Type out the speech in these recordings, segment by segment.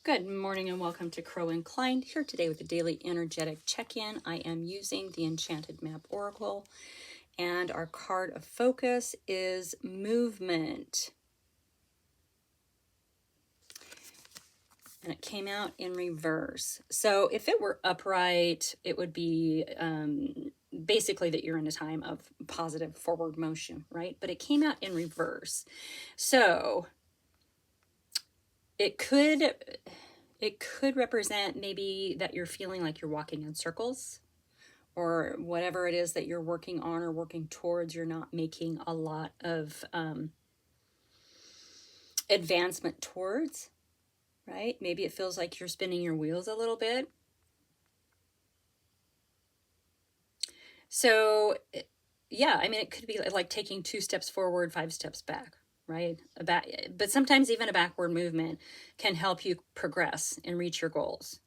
Good morning and welcome to Crow and Klein, here today with the daily energetic check-in. I am using the Enchanted Map Oracle, and our card of focus is movement. And it came out in reverse. So if it were upright, it would be basically that you're in a time of positive forward motion, right? But it came out in reverse. So it could represent maybe that you're feeling like you're walking in circles, or whatever it is that you're working on or working towards, you're not making a lot of advancement towards, right? Maybe it feels like you're spinning your wheels a little bit. So yeah, I mean, it could be like taking 2 steps forward, 5 steps back, right? But sometimes even a backward movement can help you progress and reach your goals.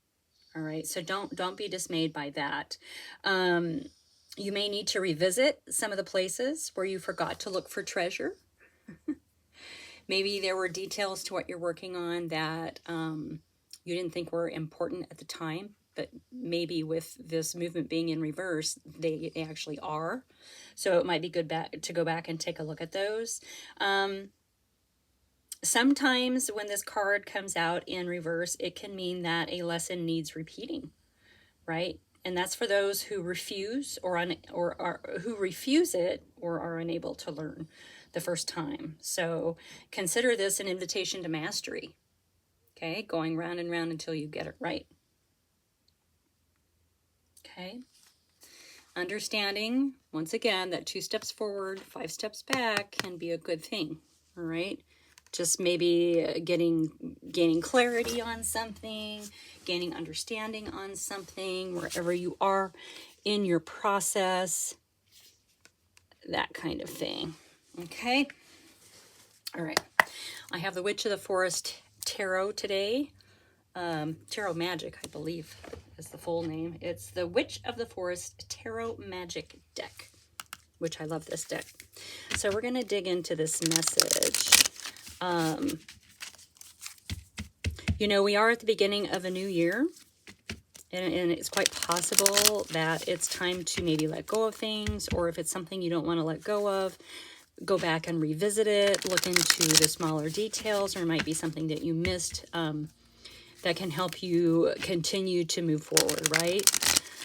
All right, so don't be dismayed by that. You may need to revisit some of the places where you forgot to look for treasure. Maybe there were details to what you're working on that you didn't think were important at the time, but maybe with this movement being in reverse, they actually are. So it might be good to go back and take a look at those. Sometimes when this card comes out in reverse, it can mean that a lesson needs repeating, right? And that's for those who refuse who refuse it or are unable to learn the first time. So consider this an invitation to mastery. Okay, going round and round until you get it right. Okay. Understanding, once again, that 2 steps forward, 5 steps back can be a good thing. All right. Just maybe gaining clarity on something, gaining understanding on something, wherever you are in your process, that kind of thing. Okay. All right. I have the Witch of the Forest Tarot today. Tarot Magic, I believe, is the full name. It's the Witch of the Forest Tarot Magic deck, which I love this deck. So we're going to dig into this message. You know, we are at the beginning of a new year, and it's quite possible that it's time to maybe let go of things, or if it's something you don't want to let go of, go back and revisit it, look into the smaller details, or it might be something that you missed that can help you continue to move forward, right?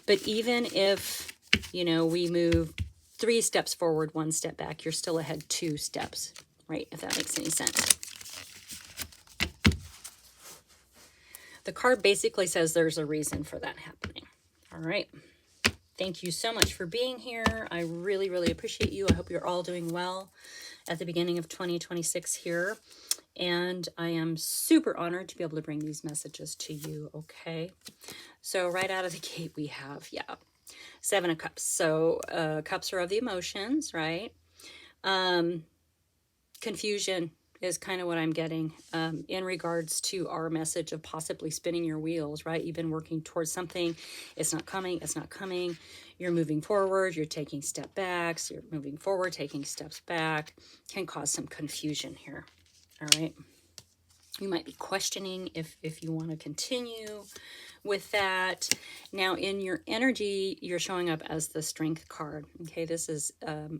But even if, you know, we move 3 steps forward, 1 step back, you're still ahead 2 steps, right? If that makes any sense. The card basically says there's a reason for that happening. All right. Thank you so much for being here. I really, really appreciate you. I hope you're all doing well at the beginning of 2026 here. And I am super honored to be able to bring these messages to you, okay? So right out of the gate we have, 7 of Cups. So Cups are of the emotions, right? Confusion is kind of what I'm getting in regards to our message of possibly spinning your wheels, right? You've been working towards something. It's not coming. It's not coming. You're moving forward. You're taking step backs. You're moving forward, taking steps back. Can cause some confusion here. All right. You might be questioning if you want to continue with that. Now, in your energy, you're showing up as the Strength card. Okay, this is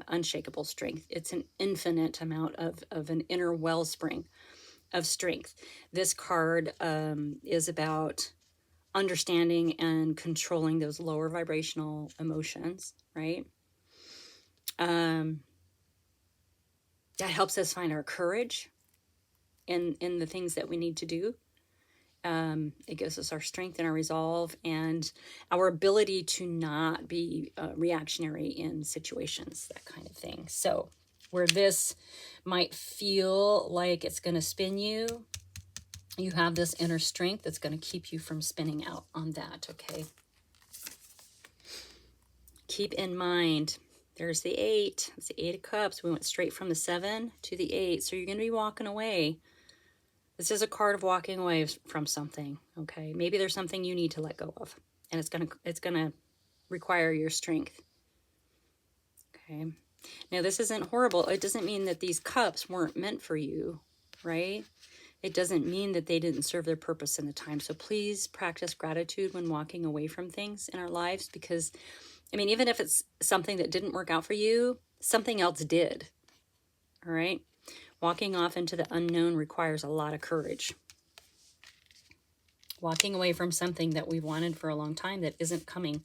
unshakable strength. It's an infinite amount of an inner wellspring of strength. This card is about understanding and controlling those lower vibrational emotions, right? That helps us find our courage in the things that we need to do. It gives us our strength and our resolve and our ability to not be reactionary in situations, that kind of thing. So where this might feel like it's going to spin you, you have this inner strength that's going to keep you from spinning out on that, okay? Keep in mind, there's the 8. It's the 8 of Cups. We went straight from the 7 to the 8. So you're going to be walking away. This is a card of walking away from something, okay? Maybe there's something you need to let go of, and it's gonna require your strength, okay? Now, this isn't horrible. It doesn't mean that these cups weren't meant for you, right? It doesn't mean that they didn't serve their purpose in the time. So please practice gratitude when walking away from things in our lives, because, I mean, even if it's something that didn't work out for you, something else did. All right? Walking off into the unknown requires a lot of courage. Walking away from something that we've wanted for a long time that isn't coming.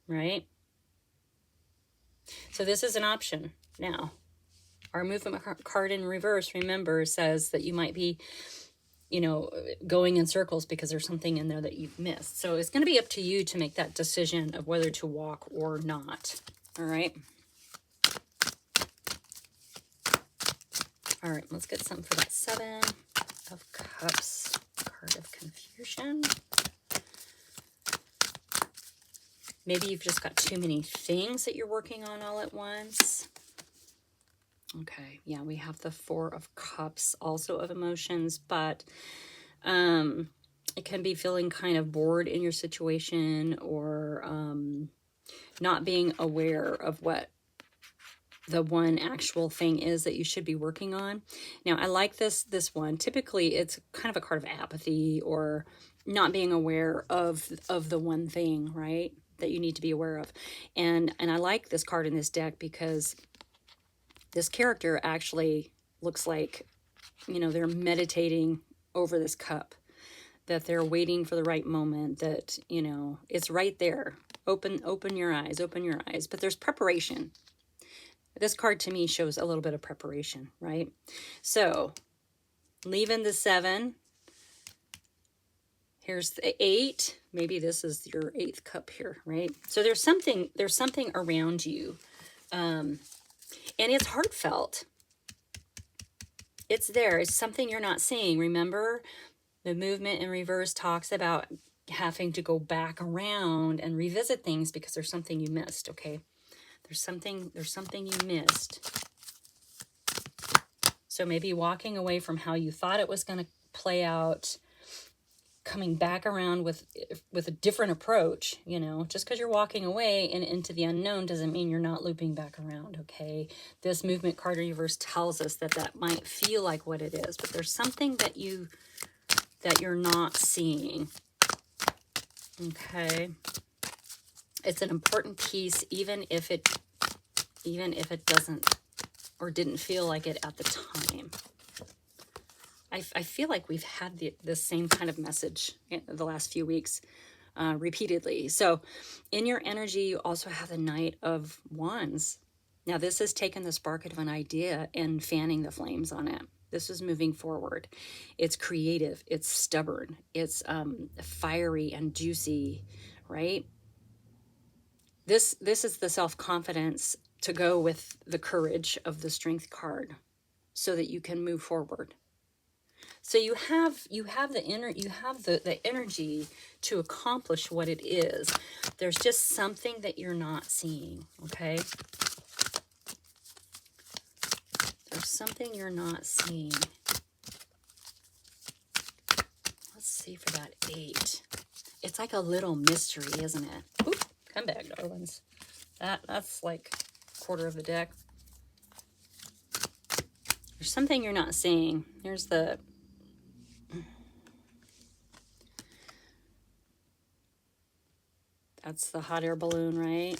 Right? So this is an option now. Our movement card in reverse, remember, says that you might be, you know, going in circles because there's something in there that you've missed. So it's going to be up to you to make that decision of whether to walk or not. All right. All right, let's get something for that 7 of Cups, card of confusion. Maybe you've just got too many things that you're working on all at once. Okay, yeah, we have the 4 of Cups, also of emotions, but it can be feeling kind of bored in your situation, or not being aware of what the one actual thing is that you should be working on. Now, I like this one. Typically, it's kind of a card of apathy or not being aware of the one thing, right, that you need to be aware of. And I like this card in this deck because this character actually looks like, you know, they're meditating over this cup, that they're waiting for the right moment, that, you know, it's right there. Open your eyes, open your eyes. But there's preparation. This card to me shows a little bit of preparation, right? So, leaving the 7. Here's the 8. Maybe this is your 8th cup here, right? So there's something around you. And it's heartfelt. It's there. It's something you're not seeing. Remember, the movement in reverse talks about having to go back around and revisit things because there's something you missed, okay? There's something you missed. So maybe walking away from how you thought it was going to play out, coming back around with a different approach, you know. Just because you're walking away and into the unknown doesn't mean you're not looping back around, okay? This movement card reverse tells us that might feel like what it is, but there's something that you're not seeing, okay? It's an important piece, even if it doesn't or didn't feel like it at the time. I feel like we've had the same kind of message in the last few weeks repeatedly. So in your energy, you also have the Knight of Wands. Now, this has taken the spark of an idea and fanning the flames on it. This is moving forward. It's creative. It's stubborn. It's fiery and juicy, right? This is the self-confidence to go with the courage of the Strength card so that you can move forward. So you have the energy to accomplish what it is. There's just something that you're not seeing, okay? There's something you're not seeing. Let's see for that 8. It's like a little mystery, isn't it? Oop, come back, darlings. That's like a quarter of the deck. There's something you're not seeing. Here's the... That's the hot air balloon, right?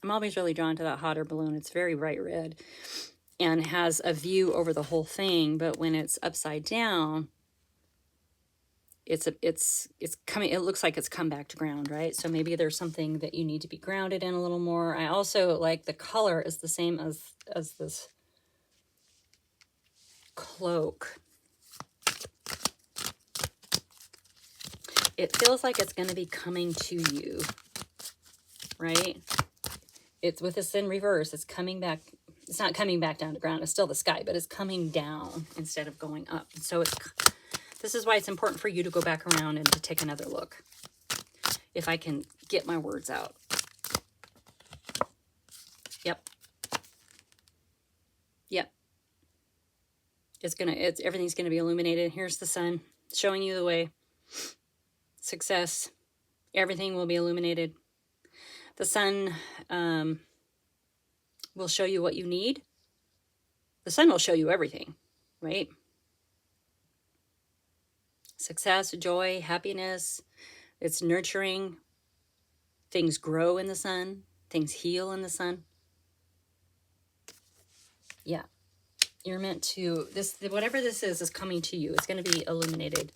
I'm always really drawn to that hot air balloon. It's very bright red and has a view over the whole thing. But when it's upside down, it's coming. It looks like it's come back to ground, right? So maybe there's something that you need to be grounded in a little more. I also like the color is the same as this cloak. It feels like it's going to be coming to you, right? It's with this in reverse. It's coming back. It's not coming back down to ground. It's still the sky, but it's coming down instead of going up. So this is why it's important for you to go back around and to take another look. If I can get my words out. Yep. Yep. Everything's gonna be illuminated. Here's the sun showing you the way. Success. Everything will be illuminated. The sun will show you what you need. The sun will show you everything. right? Success, joy, happiness. It's nurturing. Things grow in the sun. Things heal in the sun. Yeah. You're meant to, whatever this is coming to you. It's going to be illuminated.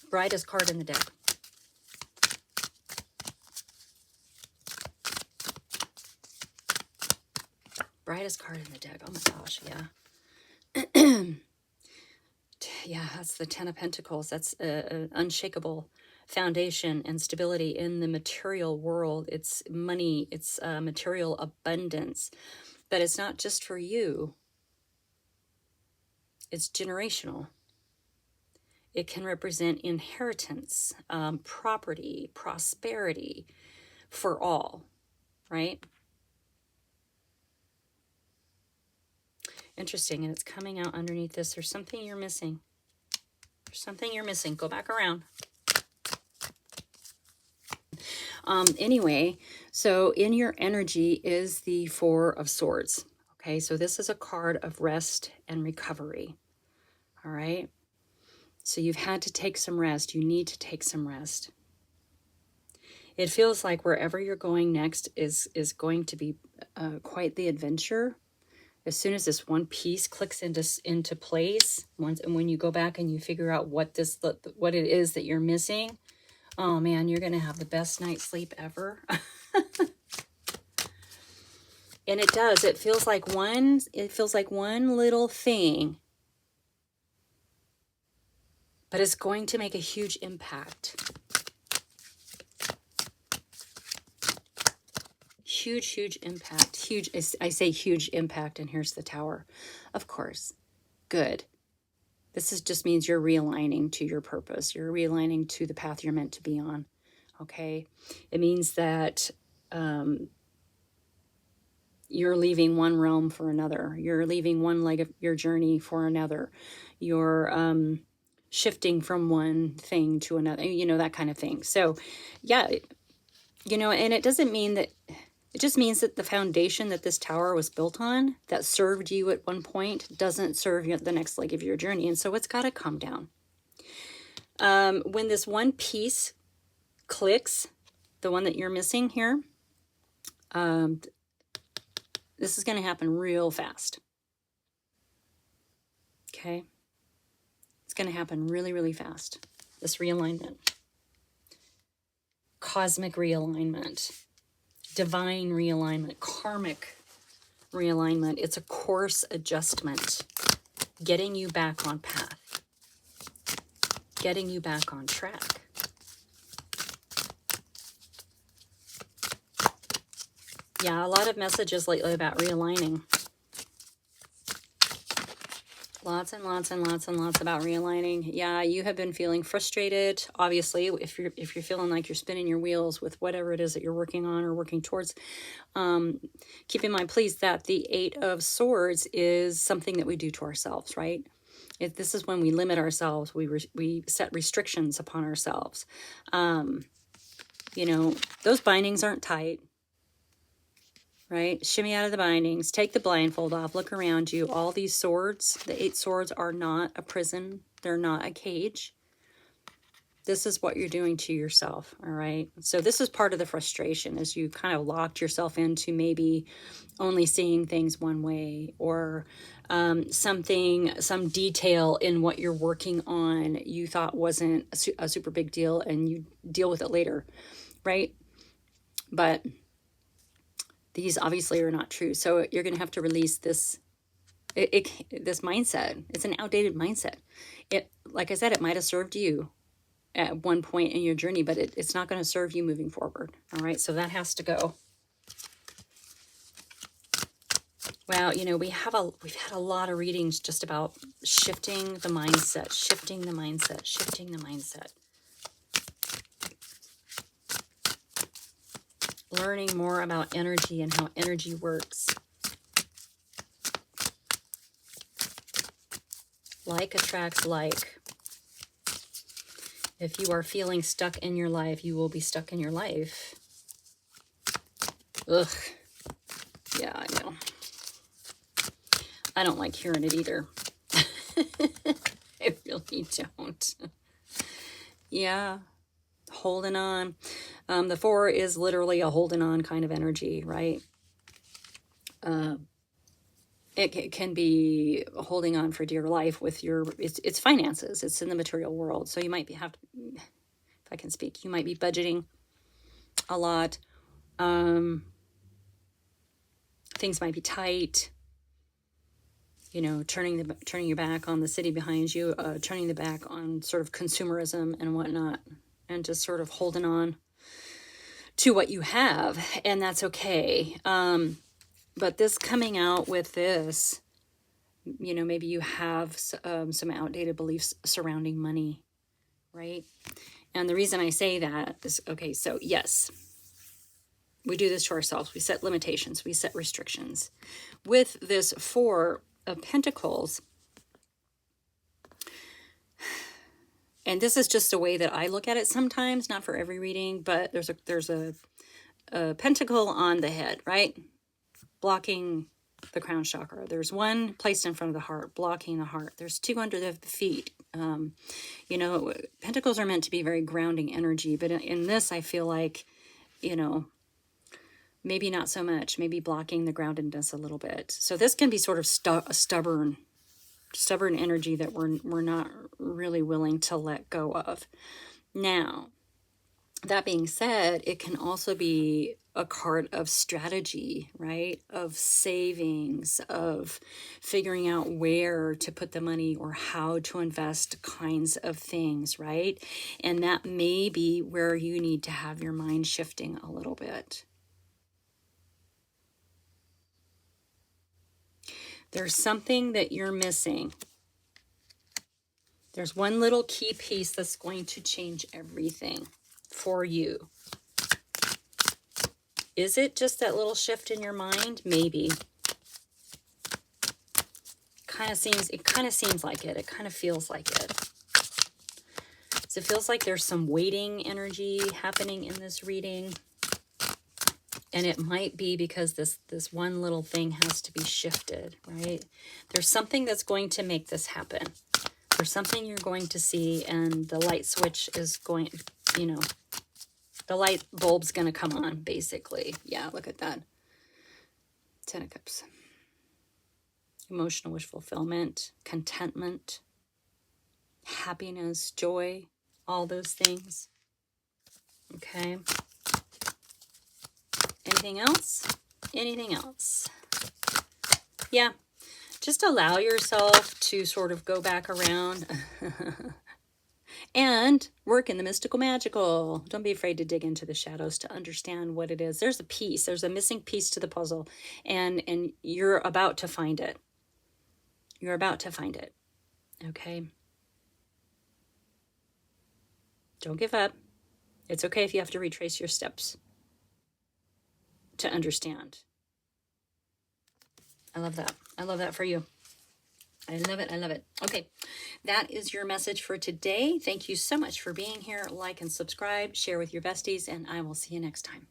Brightest card in the deck. Brightest card in the deck. Oh my gosh, yeah. Yeah, that's the Ten of Pentacles. That's an unshakable foundation and stability in the material world. It's money, it's material abundance. But it's not just for you. It's generational. It can represent inheritance, property, prosperity for all, right? Interesting, and it's coming out underneath this. There's something you're missing. There's something you're missing. Go back around. Anyway, so in your energy is the Four of Swords. Okay, so this is a card of rest and recovery. All right. So you've had to take some rest. You need to take some rest. It feels like wherever you're going next is going to be quite the adventure. As soon as this one piece clicks into place, and when you go back and you figure out what it is that you're missing, oh man, you're gonna have the best night's sleep ever. And it does. It feels like one little thing, but it's going to make a huge impact. Huge impact. Huge. I say huge impact, and here's the Tower. Of course. Good. This just means you're realigning to your purpose. You're realigning to the path you're meant to be on. Okay? It means that you're leaving one realm for another. You're leaving one leg of your journey for another. You're shifting from one thing to another, that kind of thing. So, yeah, and it doesn't mean that, it just means that the foundation that this tower was built on, that served you at one point, doesn't serve you at the next leg of your journey. And so it's got to come down. When this one piece clicks, the one that you're missing here, this is going to happen real fast. Okay? It's going to happen really, really fast. This realignment. Cosmic realignment. Divine realignment. Karmic realignment. It's a course adjustment. Getting you back on path. Getting you back on track. Yeah, a lot of messages lately about realigning. Lots and lots and lots and lots about realigning. Yeah, you have been feeling frustrated. Obviously, if you're feeling like you're spinning your wheels with whatever it is that you're working on or working towards, keep in mind, please, that the Eight of Swords is something that we do to ourselves, right? This is when we limit ourselves. We set restrictions upon ourselves. Those bindings aren't tight. Right? Shimmy out of the bindings. Take the blindfold off. Look around you. All these swords, the 8 swords, are not a prison. They're not a cage. This is what you're doing to yourself. All right? So this is part of the frustration, as you kind of locked yourself into maybe only seeing things one way, or some detail in what you're working on you thought wasn't a super big deal, and you deal with it later. Right? But these obviously are not true. So you're going to have to release this mindset. It's an outdated mindset. Like I said, it might have served you at one point in your journey, but it's not going to serve you moving forward. All right. So that has to go. Well, we've had a lot of readings just about shifting the mindset, shifting the mindset, shifting the mindset. Learning more about energy and how energy works. Like attracts like. If you are feeling stuck in your life, you will be stuck in your life. Ugh. Yeah, I know. I don't like hearing it either. I really don't. Yeah, holding on. The 4 is literally a holding on kind of energy, right? It can be holding on for dear life with it's finances. It's in the material world. So you might if I can speak, you might be budgeting a lot. Things might be tight. You know, turning your back on the city behind you, turning the back on sort of consumerism and whatnot, and just sort of holding on to what you have, and that's okay. But this coming out with this, you know, maybe you have some outdated beliefs surrounding money, right? And the reason I say that is, okay, so yes, we do this to ourselves. We set limitations. We set restrictions. With this 4 of Pentacles, and this is just a way that I look at it sometimes, not for every reading, but there's a pentacle on the head, right? Blocking the crown chakra. There's 1 placed in front of the heart, blocking the heart. There's 2 under the feet. You know, pentacles are meant to be very grounding energy, but in this, I feel like, you know, maybe not so much, maybe blocking the groundedness a little bit. So this can be sort of a stubborn energy that we're not really willing to let go of. Now, that being said, it can also be a card of strategy, right? Of savings, of figuring out where to put the money or how to invest kinds of things, right? And that may be where you need to have your mind shifting a little bit. There's something that you're missing. There's one little key piece that's going to change everything for you. Is it just that little shift in your mind? Maybe. It kind of seems like it. It kind of feels like it. So it feels like there's some waiting energy happening in this reading. And it might be because this one little thing has to be shifted, right? There's something that's going to make this happen. There's something you're going to see, and the light switch is going, you know, the light bulb's going to come on, basically. Yeah, look at that. 10 of Cups. Emotional wish fulfillment, contentment, happiness, joy, all those things. Okay. Anything else? Anything else? Yeah. Just allow yourself to sort of go back around and work in the mystical magical. Don't be afraid to dig into the shadows to understand what it is. There's a piece. There's a missing piece to the puzzle, and you're about to find it. You're about to find it. Okay? Don't give up. It's okay if you have to retrace your steps to understand. I love that. I love that for you. I love it. I love it. Okay, that is your message for today. Thank you so much for being here. Like and subscribe, share with your besties, and I will see you next time.